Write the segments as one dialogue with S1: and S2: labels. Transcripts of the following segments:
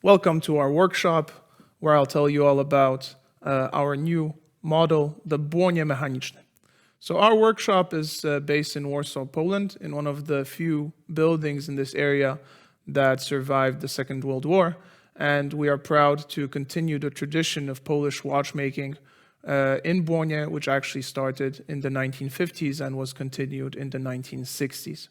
S1: Welcome to our workshop where I'll tell you all about our new model, the Błonie Mechaniczny. So our workshop is based in Warsaw, Poland, in one of the few buildings in this area that survived the Second World War. And we are proud to continue the tradition of Polish watchmaking in Błonie, which actually started in the 1950s and was continued in the 1960s.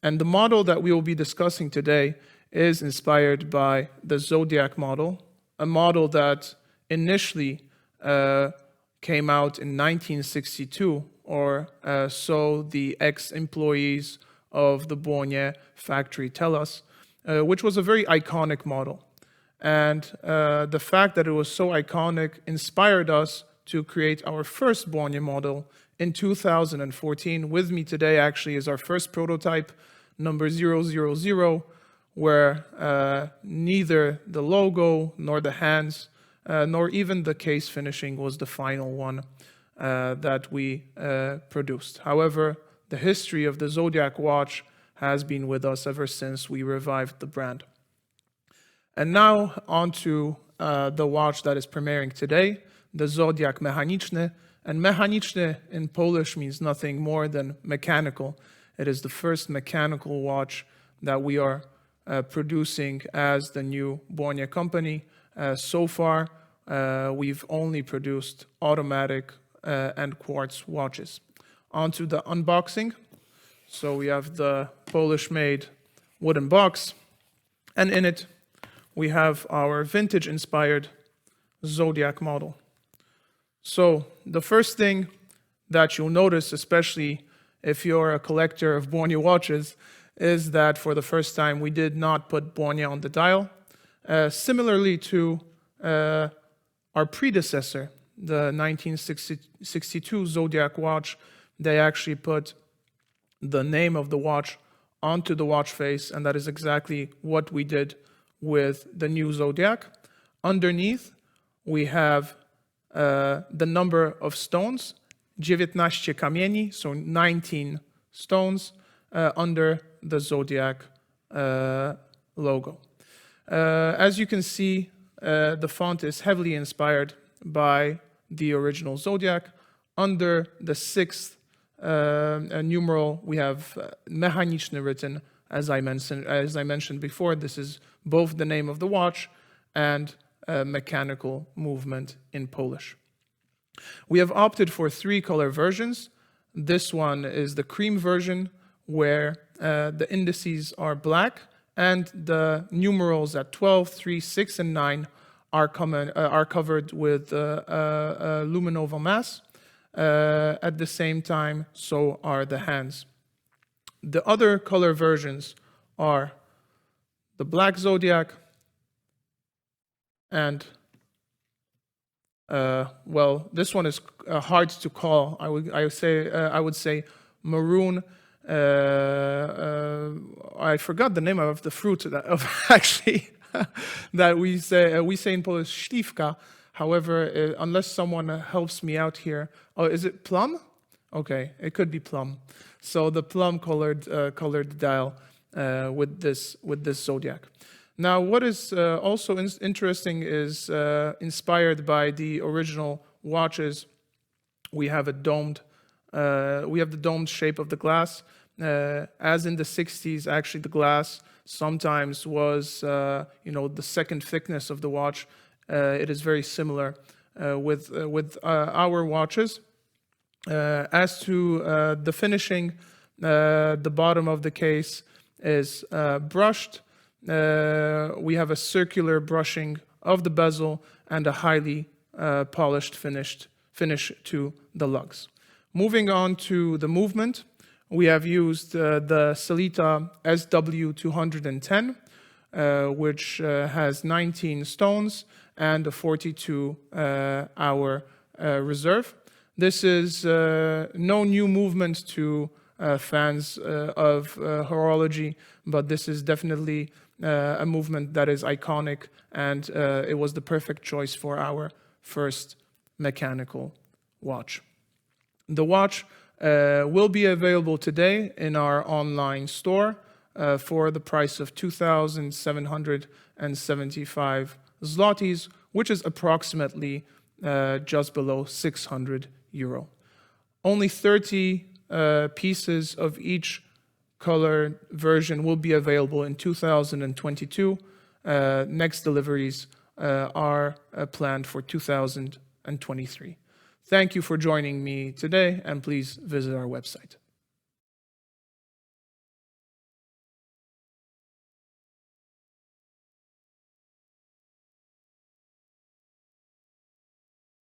S1: And the model that we will be discussing today is inspired by the Zodiak model, a model that initially came out in 1962, or so the ex-employees of the Błonie factory tell us, which was a very iconic model. And the fact that it was so iconic inspired us to create our first Błonie model in 2014. With me today actually is our first prototype, number 000, where neither the logo nor the hands nor even the case finishing was the final one that we produced. However, the history of the Zodiak watch has been with us ever since we revived the brand. And now on to the watch that is premiering today, the Zodiak Mechaniczny. And Mechaniczny in Polish means nothing more than mechanical. It is the first mechanical watch that we are producing as the new Błonie company. So far, we've only produced automatic and quartz watches. On to the unboxing. So we have the Polish-made wooden box, and in it we have our vintage-inspired Zodiak model. So the first thing that you'll notice, especially if you're a collector of Błonie watches, is that for the first time we did not put Błonie on the dial. Similarly to our predecessor, the 1962 Zodiak watch, they actually put the name of the watch onto the watch face, and that is exactly what we did with the new Zodiak. Underneath, we have the number of stones, 19 kamieni, so 19 stones, under the Zodiak logo. As you can see, the font is heavily inspired by the original Zodiak. Under the sixth numeral, we have Mechaniczny written. As I mentioned before, this is both the name of the watch and mechanical movement in Polish. We have opted for 3 color versions. This one is the cream version, where the indices are black and the numerals at 12, 3, 6, and 9 are covered with luminova mass. At the same time, so are the hands. The other color versions are the black Zodiak and, well, this one is hard to call. I would say maroon. I forgot the name of the fruit actually that we say in Polish śliwka. However, unless someone helps me out here, oh, is it plum? Okay, it could be plum. So the plum colored dial with this Zodiak. Now, what is also interesting is inspired by the original watches. We have the domed shape of the glass. As in the 60s, actually the glass sometimes was, the second thickness of the watch. It is very similar with our watches. As to the finishing, the bottom of the case is brushed. We have a circular brushing of the bezel and a highly polished finish to the lugs. Moving on to the movement, we have used the Selita SW210, which has 19 stones and a 42-hour reserve. This is no new movement to fans of horology, but this is definitely a movement that is iconic, and it was the perfect choice for our first mechanical watch. The watch will be available today in our online store for the price of 2,750 175 zlotys, which is approximately just below 600 euro. Only 30 pieces of each color version will be available in 2022. Next deliveries are planned for 2023. Thank you for joining me today, and please visit our website.